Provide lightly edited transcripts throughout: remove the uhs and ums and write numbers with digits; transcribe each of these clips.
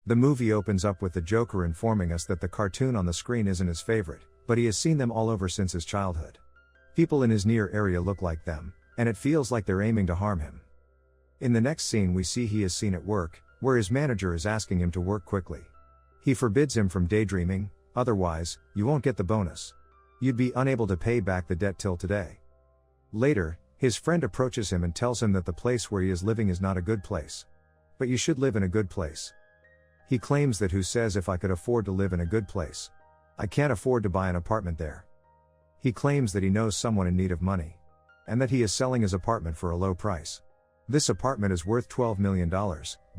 The movie opens up with the Joker informing us that the cartoon on the screen isn't his favorite, but he has seen them all over since his childhood. People in his near area look like them, and it feels like they're aiming to harm him. In the next scene we see he is seen at work, where his manager is asking him to work quickly. He forbids him from daydreaming, otherwise, you won't get the bonus. You'd be unable to pay back the debt till today. Later, his friend approaches him and tells him that the place where he is living is not a good place. But you should live in a good place. He claims that who says if I could afford to live in a good place? I can't afford to buy an apartment there. He claims that he knows someone in need of money. And that he is selling his apartment for a low price. This apartment is worth $12 million,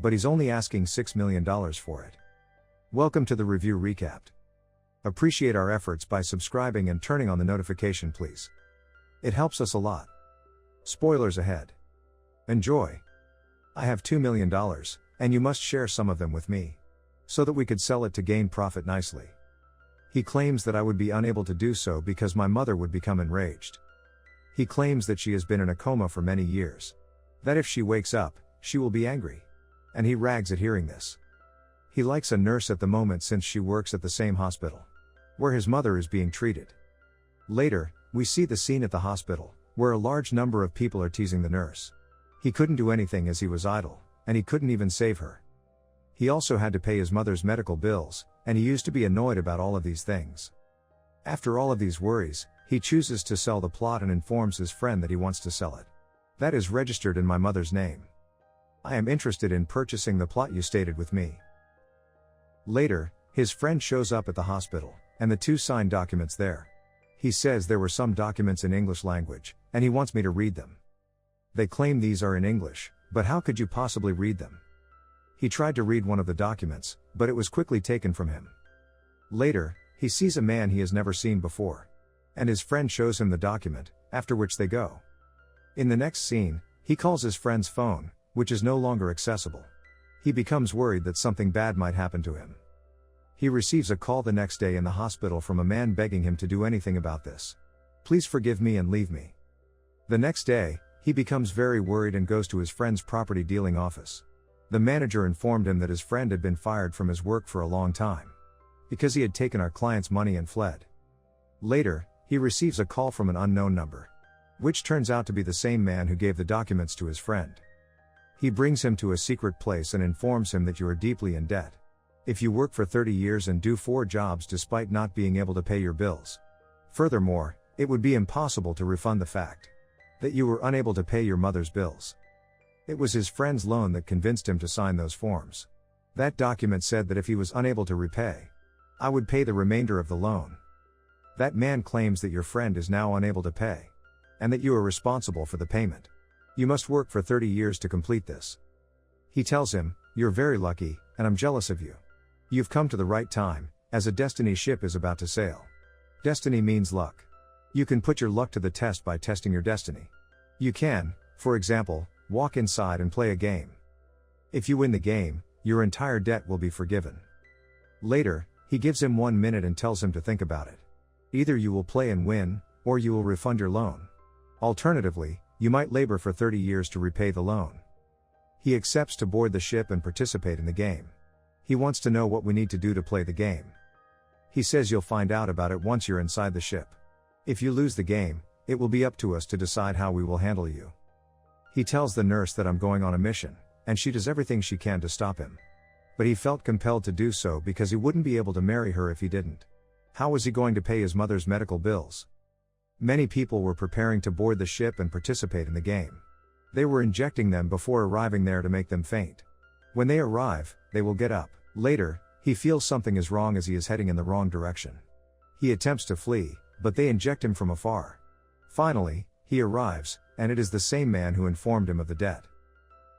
but he's only asking $6 million for it. Welcome to the review recapped. Appreciate our efforts by subscribing and turning on the notification please. It helps us a lot. Spoilers ahead. Enjoy. I have $2 million, and you must share some of them with me. So that we could sell it to gain profit nicely. He claims that I would be unable to do so because my mother would become enraged. He claims that she has been in a coma for many years. That if she wakes up, she will be angry. And he rags at hearing this. He likes a nurse at the moment since she works at the same hospital where his mother is being treated. Later, we see the scene at the hospital, where a large number of people are teasing the nurse. He couldn't do anything as he was idle, and he couldn't even save her. He also had to pay his mother's medical bills, and he used to be annoyed about all of these things. After all of these worries, he chooses to sell the plot and informs his friend that he wants to sell it. That is registered in my mother's name. I am interested in purchasing the plot you stated with me. Later, his friend shows up at the hospital, and the two sign documents there. He says there were some documents in English language, and he wants me to read them. They claim these are in English, but how could you possibly read them? He tried to read one of the documents, but it was quickly taken from him. Later, he sees a man he has never seen before. And his friend shows him the document, after which they go. In the next scene, he calls his friend's phone, which is no longer accessible. He becomes worried that something bad might happen to him. He receives a call the next day in the hospital from a man begging him to do anything about this. Please forgive me and leave me. The next day, he becomes very worried and goes to his friend's property dealing office. The manager informed him that his friend had been fired from his work for a long time. Because he had taken our client's money and fled. Later, he receives a call from an unknown number. Which turns out to be the same man who gave the documents to his friend. He brings him to a secret place and informs him that you are deeply in debt. If you work for 30 years and do 4 jobs despite not being able to pay your bills. Furthermore, it would be impossible to refund the fact that you were unable to pay your mother's bills. It was his friend's loan that convinced him to sign those forms. That document said that if he was unable to repay, I would pay the remainder of the loan. That man claims that your friend is now unable to pay. And that you are responsible for the payment. You must work for 30 years to complete this. He tells him, you're very lucky, and I'm jealous of you. You've come to the right time, as a destiny ship is about to sail. Destiny means luck. You can put your luck to the test by testing your destiny. You can, for example, walk inside and play a game. If you win the game, your entire debt will be forgiven. Later, he gives him 1 minute and tells him to think about it. Either you will play and win, or you will refund your loan. Alternatively, you might labor for 30 years to repay the loan. He accepts to board the ship and participate in the game. He wants to know what we need to do to play the game. He says you'll find out about it once you're inside the ship. If you lose the game, it will be up to us to decide how we will handle you. He tells the nurse that I'm going on a mission, and she does everything she can to stop him. But he felt compelled to do so because he wouldn't be able to marry her if he didn't. How was he going to pay his mother's medical bills? Many people were preparing to board the ship and participate in the game. They were injecting them before arriving there to make them faint. When they arrive, they will get up. Later, he feels something is wrong as he is heading in the wrong direction. He attempts to flee, but they inject him from afar. Finally, he arrives, and it is the same man who informed him of the debt.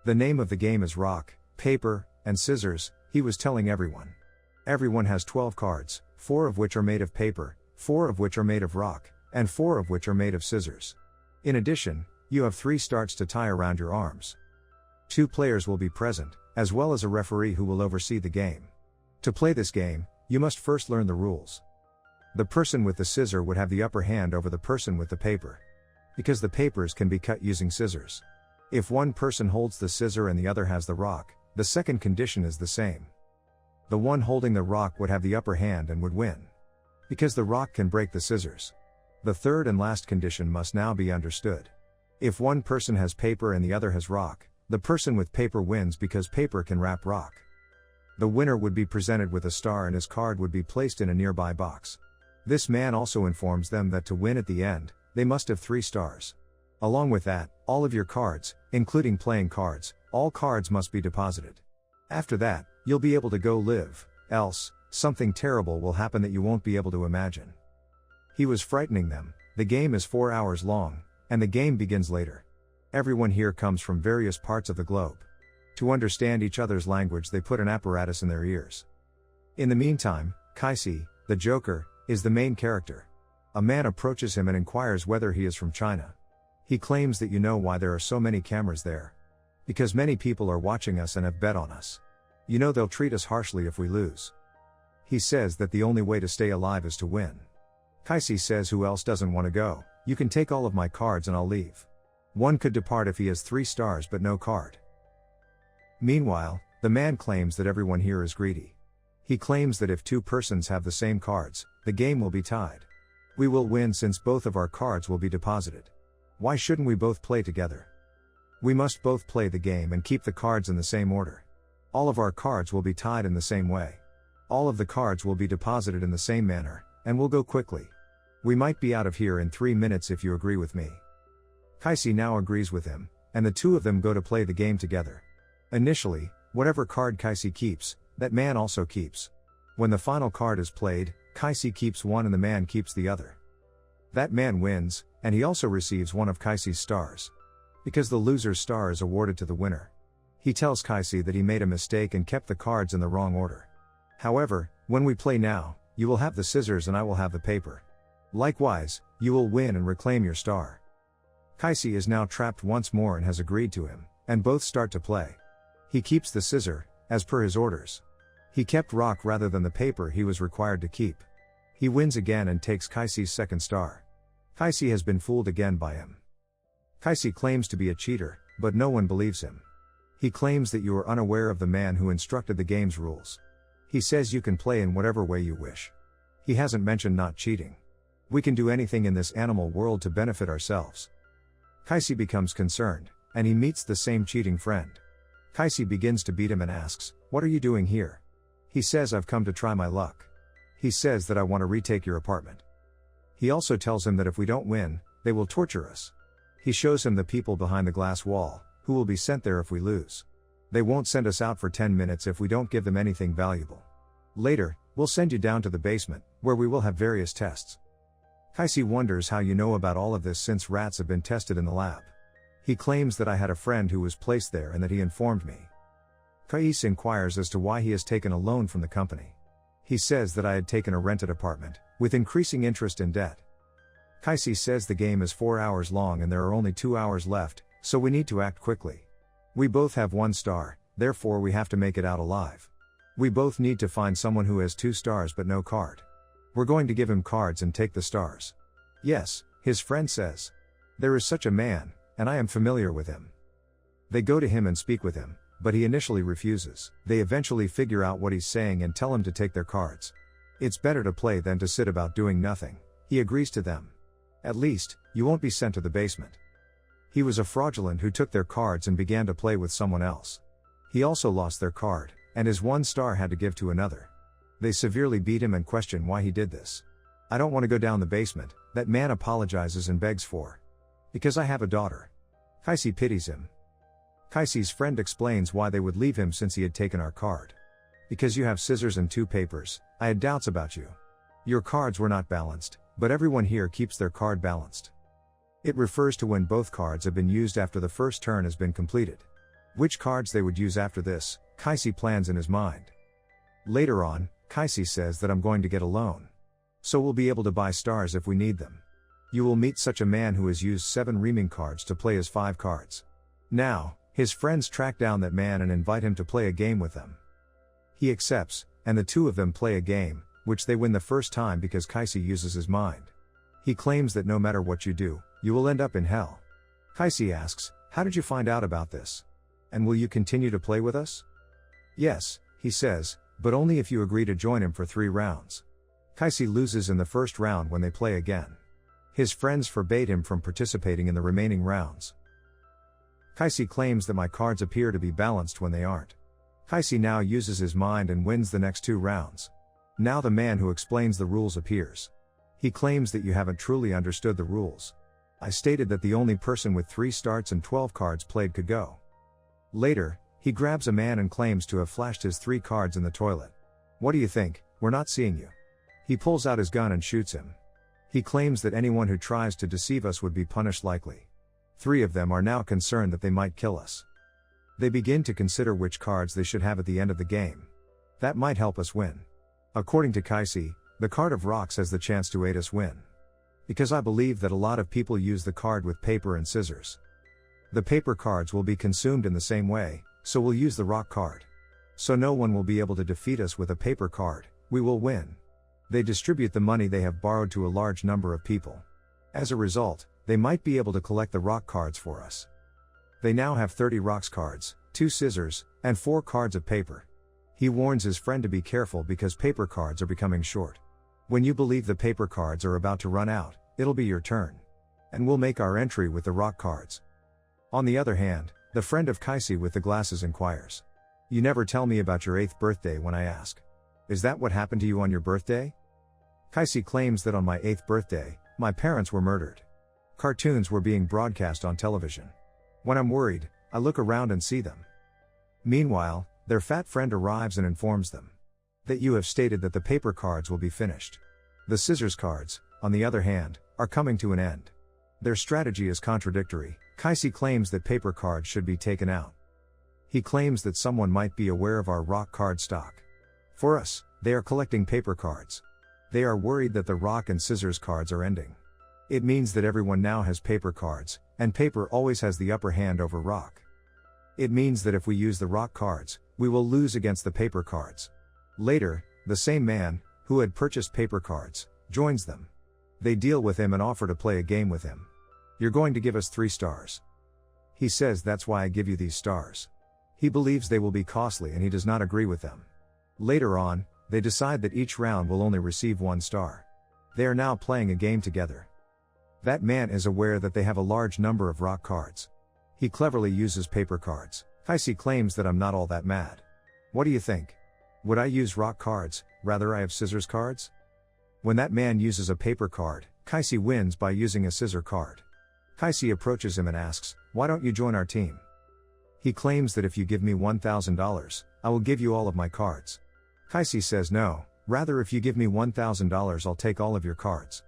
The name of the game is rock, paper, and scissors, he was telling everyone. Everyone has 12 cards, 4 of which are made of paper, 4 of which are made of rock, and 4 of which are made of scissors. In addition, you have 3 starts to tie around your arms. 2 players will be present, as well as a referee who will oversee the game. To play this game, you must first learn the rules. The person with the scissor would have the upper hand over the person with the paper. Because the papers can be cut using scissors. If one person holds the scissor and the other has the rock, the second condition is the same. The one holding the rock would have the upper hand and would win. Because the rock can break the scissors. The third and last condition must now be understood. If one person has paper and the other has rock, the person with paper wins because paper can wrap rock. The winner would be presented with a star and his card would be placed in a nearby box. This man also informs them that to win at the end, they must have 3 stars. Along with that, all of your cards, including playing cards, all cards must be deposited. After that, you'll be able to go live, else, something terrible will happen that you won't be able to imagine. He was frightening them. The game is 4 hours long, and the game begins later. Everyone here comes from various parts of the globe. To understand each other's language, they put an apparatus in their ears. In the meantime, Kaisi, the Joker, is the main character. A man approaches him and inquires whether he is from China. He claims that you know why there are so many cameras there. Because many people are watching us and have bet on us. You know they'll treat us harshly if we lose. He says that the only way to stay alive is to win. Kaisi says who else doesn't want to go, you can take all of my cards and I'll leave. One could depart if he has 3 stars but no card. Meanwhile, the man claims that everyone here is greedy. He claims that if 2 persons have the same cards, the game will be tied. We will win since both of our cards will be deposited. Why shouldn't we both play together? We must both play the game and keep the cards in the same order. All of our cards will be tied in the same way. All of the cards will be deposited in the same manner, and will go quickly. We might be out of here in 3 minutes if you agree with me. Kaisi now agrees with him, and the 2 of them go to play the game together. Initially, whatever card Kaisi keeps, that man also keeps. When the final card is played, Kaisi keeps one and the man keeps the other. That man wins, and he also receives one of Kaisi's stars. Because the loser's star is awarded to the winner. He tells Kaisi that he made a mistake and kept the cards in the wrong order. However, when we play now, you will have the scissors and I will have the paper. Likewise, you will win and reclaim your star. Kaisi is now trapped once more and has agreed to him, and both start to play. He keeps the scissor, as per his orders. He kept rock rather than the paper he was required to keep. He wins again and takes Kaisi's second star. Kaisi has been fooled again by him. Kaisi claims to be a cheater, but no one believes him. He claims that you are unaware of the man who instructed the game's rules. He says you can play in whatever way you wish. He hasn't mentioned not cheating. We can do anything in this animal world to benefit ourselves. Kaisi becomes concerned, and he meets the same cheating friend. Kaisi begins to beat him and asks, "What are you doing here?" He says, "I've come to try my luck." He says that I want to retake your apartment. He also tells him that if we don't win, they will torture us. He shows him the people behind the glass wall, who will be sent there if we lose. They won't send us out for 10 minutes if we don't give them anything valuable. Later, we'll send you down to the basement, where we will have various tests. Kaisi wonders how you know about all of this since rats have been tested in the lab. He claims that I had a friend who was placed there and that he informed me. Kaisi inquires as to why he has taken a loan from the company. He says that I had taken a rented apartment, with increasing interest and debt. Kaisi says the game is 4 hours long and there are only 2 hours left, so we need to act quickly. We both have 1 star, therefore we have to make it out alive. We both need to find someone who has 2 stars but no card. We're going to give him cards and take the stars. Yes, his friend says. There is such a man, and I am familiar with him. They go to him and speak with him, but he initially refuses. They eventually figure out what he's saying and tell him to take their cards. It's better to play than to sit about doing nothing. He agrees to them. At least, you won't be sent to the basement. He was a fraudulent who took their cards and began to play with someone else. He also lost their card, and his 1 star had to give to another. They severely beat him and question why he did this. I don't want to go down the basement, that man apologizes and begs for. Because I have a daughter. Kaisi pities him. Kaisi's friend explains why they would leave him since he had taken our card. Because you have scissors and 2 papers, I had doubts about you. Your cards were not balanced, but everyone here keeps their card balanced. It refers to when both cards have been used after the first turn has been completed. Which cards they would use after this, Kaisi plans in his mind. Later on, Kaisi says that I'm going to get a loan. So we'll be able to buy stars if we need them. You will meet such a man who has used 7 reaming cards to play his 5 cards. Now, his friends track down that man and invite him to play a game with them. He accepts, and the 2 of them play a game, which they win the first time because Kaisi uses his mind. He claims that no matter what you do, you will end up in hell. Kaisi asks, "How did you find out about this? And will you continue to play with us?" "Yes," he says, but only if you agree to join him for 3 rounds. Kaisi loses in the first round when they play again. His friends forbade him from participating in the remaining rounds. Kaisi claims that my cards appear to be balanced when they aren't. Kaisi now uses his mind and wins the next 2 rounds. Now the man who explains the rules appears. He claims that you haven't truly understood the rules. I stated that the only person with 3 starts and 12 cards played could go. Later, he grabs a man and claims to have flashed his 3 cards in the toilet. What do you think? We're not seeing you. He pulls out his gun and shoots him. He claims that anyone who tries to deceive us would be punished likely. 3 of them are now concerned that they might kill us. They begin to consider which cards they should have at the end of the game. That might help us win. According to Kaisi, the card of rocks has the chance to aid us win. Because I believe that a lot of people use the card with paper and scissors. The paper cards will be consumed in the same way, so we'll use the rock card. So no one will be able to defeat us with a paper card, we will win. They distribute the money they have borrowed to a large number of people. As a result, they might be able to collect the rock cards for us. They now have 30 rocks cards, 2 scissors, and 4 cards of paper. He warns his friend to be careful because paper cards are becoming short. When you believe the paper cards are about to run out, it'll be your turn. And we'll make our entry with the rock cards. On the other hand, the friend of Kaisi with the glasses inquires. You never tell me about your 8th birthday when I ask. Is that what happened to you on your birthday? Kaisi claims that on my 8th birthday, my parents were murdered. Cartoons were being broadcast on television. When I'm worried, I look around and see them. Meanwhile, their fat friend arrives and informs them that you have stated that the paper cards will be finished. The scissors cards, on the other hand, are coming to an end. Their strategy is contradictory. Kaisi claims that paper cards should be taken out. He claims that someone might be aware of our rock card stock. For us, they are collecting paper cards. They are worried that the rock and scissors cards are ending. It means that everyone now has paper cards, and paper always has the upper hand over rock. It means that if we use the rock cards, we will lose against the paper cards. Later, the same man, who had purchased paper cards, joins them. They deal with him and offer to play a game with him. You're going to give us 3 stars. He says that's why I give you these stars. He believes they will be costly and he does not agree with them. Later on, they decide that each round will only receive 1 star. They are now playing a game together. That man is aware that they have a large number of rock cards. He cleverly uses paper cards. Kaisi claims that I'm not all that mad. What do you think? Would I use rock cards, rather I have scissors cards? When that man uses a paper card, Kaisi wins by using a scissor card. Kaisi approaches him and asks, why don't you join our team? He claims that if you give me $1,000, I will give you all of my cards. Kaisi says no, rather if you give me $1,000 I'll take all of your cards.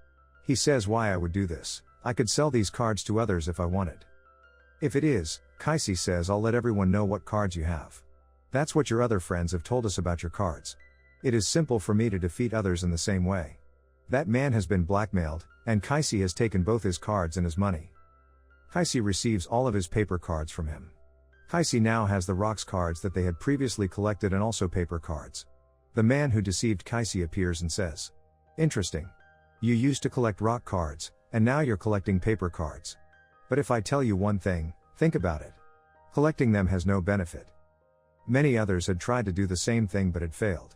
He says why I would do this, I could sell these cards to others if I wanted. If it is, Kaisi says I'll let everyone know what cards you have. That's what your other friends have told us about your cards. It is simple for me to defeat others in the same way. That man has been blackmailed, and Kaisi has taken both his cards and his money. Kaisi receives all of his paper cards from him. Kaisi now has the rocks cards that they had previously collected and also paper cards. The man who deceived Kaisi appears and says, interesting. You used to collect rock cards, and now you're collecting paper cards. But if I tell you one thing, think about it. Collecting them has no benefit. Many others had tried to do the same thing but had failed.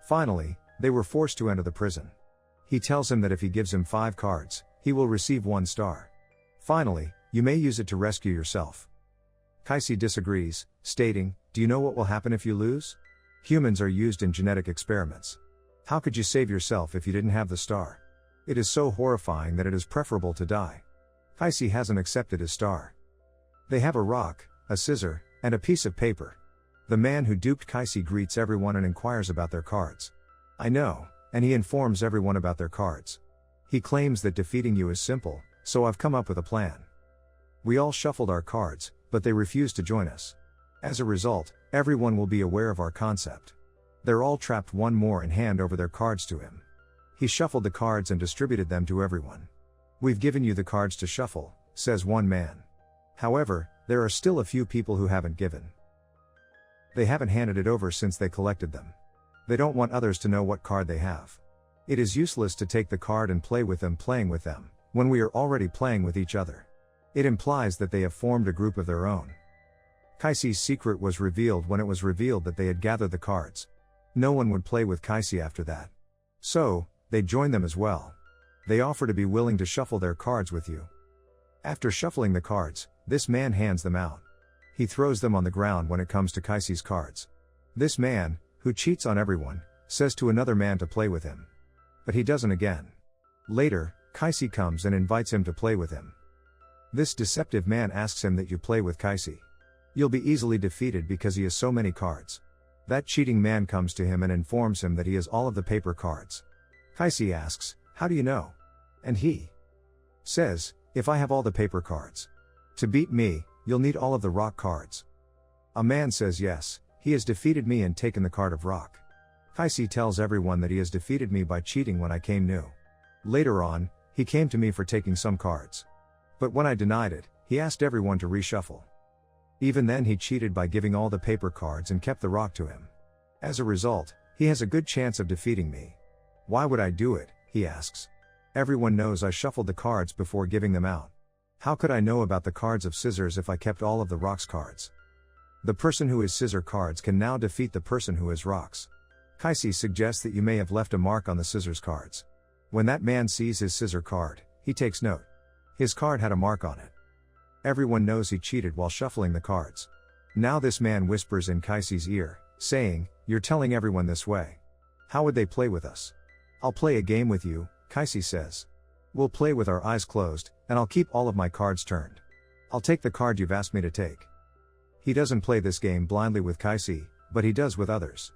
Finally, they were forced to enter the prison. He tells him that if he gives him 5 cards, he will receive 1 star. Finally, you may use it to rescue yourself. Kaisi disagrees, stating, do you know what will happen if you lose? Humans are used in genetic experiments. How could you save yourself if you didn't have the star? It is so horrifying that it is preferable to die. Kaisi hasn't accepted his star. They have a rock, a scissor, and a piece of paper. The man who duped Kaisi greets everyone and inquires about their cards. I know, and he informs everyone about their cards. He claims that defeating you is simple, so I've come up with a plan. We all shuffled our cards, but they refused to join us. As a result, everyone will be aware of our concept. They're all trapped one more and hand over their cards to him. He shuffled the cards and distributed them to everyone. We've given you the cards to shuffle, says one man. However, there are still a few people who haven't given. They haven't handed it over since they collected them. They don't want others to know what card they have. It is useless to take the card and play with them playing with them, when we are already playing with each other. It implies that they have formed a group of their own. Kaisi's secret was revealed when it was revealed that they had gathered the cards. No one would play with Kaisi after that. So, they join them as well. They offer to be willing to shuffle their cards with you. After shuffling the cards, this man hands them out. He throws them on the ground when it comes to Kaisi's cards. This man, who cheats on everyone, says to another man to play with him. But he doesn't again. Later, Kaisi comes and invites him to play with him. This deceptive man asks him that you play with Kaisi. You'll be easily defeated because he has so many cards. That cheating man comes to him and informs him that he has all of the paper cards. Kaisi asks, "How do you know?" And he says, "If I have all the paper cards. To beat me, you'll need all of the rock cards." A man says yes, he has defeated me and taken the card of rock. Kaisi tells everyone that he has defeated me by cheating when I came new. Later on, he came to me for taking some cards. But when I denied it, he asked everyone to reshuffle. Even then he cheated by giving all the paper cards and kept the rock to him. As a result, he has a good chance of defeating me. Why would I do it, he asks. Everyone knows I shuffled the cards before giving them out. How could I know about the cards of scissors if I kept all of the rocks cards? The person who has scissor cards can now defeat the person who has rocks. Kaisi suggests that you may have left a mark on the scissors cards. When that man sees his scissor card, he takes note. His card had a mark on it. Everyone knows he cheated while shuffling the cards. Now this man whispers in Kaisi's ear, saying, "You're telling everyone this way. How would they play with us?" "I'll play a game with you," Kaisi says. "We'll play with our eyes closed, and I'll keep all of my cards turned. I'll take the card you've asked me to take." He doesn't play this game blindly with Kaisi, but he does with others.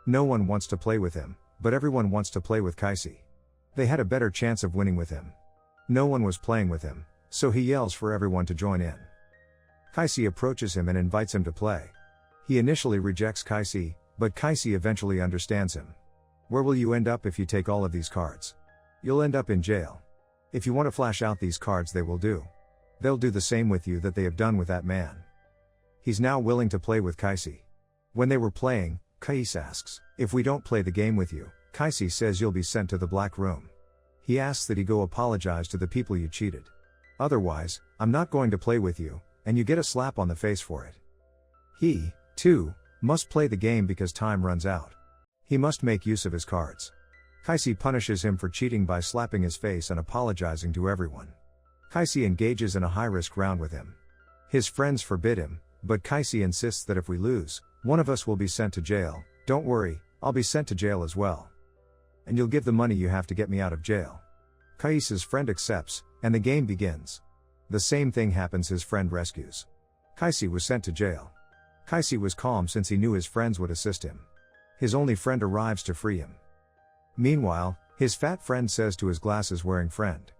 No one wants to play with him, but everyone wants to play with Kaisi. They had a better chance of winning with him. No one was playing with him, so he yells for everyone to join in. Kaisi approaches him and invites him to play. He initially rejects Kaisi, but Kaisi eventually understands him. "Where will you end up if you take all of these cards? You'll end up in jail. If you want to flash out these cards, they will do. They'll do the same with you that they have done with that man." He's now willing to play with Kaisi. When they were playing, Kaisi asks, "If we don't play the game with you," Kaisi says, "you'll be sent to the black room." He asks that he go apologize to the people you cheated. "Otherwise, I'm not going to play with you, and you get a slap on the face for it." He, too, must play the game because time runs out. He must make use of his cards. Kaisi punishes him for cheating by slapping his face and apologizing to everyone. Kaisi engages in a high-risk round with him. His friends forbid him, but Kaisi insists that if we lose, one of us will be sent to jail. "Don't worry, I'll be sent to jail as well. And you'll give the money you have to get me out of jail." Kaisi's friend accepts, and the game begins. The same thing happens, his friend rescues. Kaisi was sent to jail. Kaisi was calm since he knew his friends would assist him. His only friend arrives to free him. Meanwhile, his fat friend says to his glasses-wearing friend,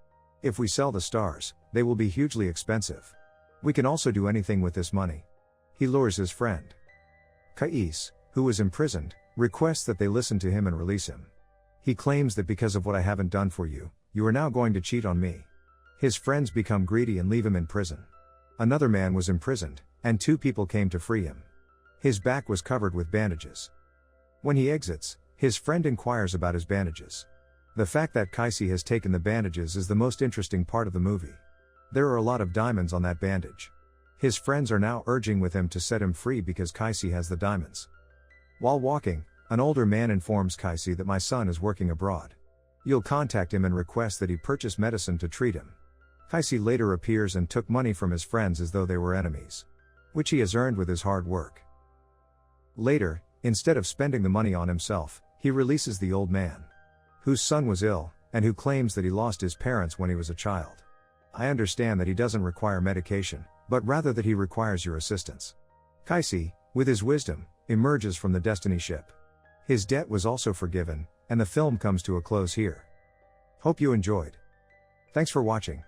"If we sell the stars, they will be hugely expensive. We can also do anything with this money." He lures his friend. Kaisi, who was imprisoned, requests that they listen to him and release him. He claims that because of what I haven't done for you, you are now going to cheat on me. His friends become greedy and leave him in prison. Another man was imprisoned, and 2 people came to free him. His back was covered with bandages. When he exits, his friend inquires about his bandages. The fact that Kaisi has taken the bandages is the most interesting part of the movie. There are a lot of diamonds on that bandage. His friends are now urging with him to set him free because Kaisi has the diamonds. While walking, an older man informs Kaisi that my son is working abroad. You'll contact him and request that he purchase medicine to treat him. Kaisi later appears and took money from his friends as though they were enemies, which he has earned with his hard work. Later, instead of spending the money on himself, he releases the old man, whose son was ill, and who claims that he lost his parents when he was a child. I understand that he doesn't require medication, but rather that he requires your assistance. Kaisi, with his wisdom, emerges from the destiny ship. His debt was also forgiven, and the film comes to a close here. Hope you enjoyed. Thanks for watching.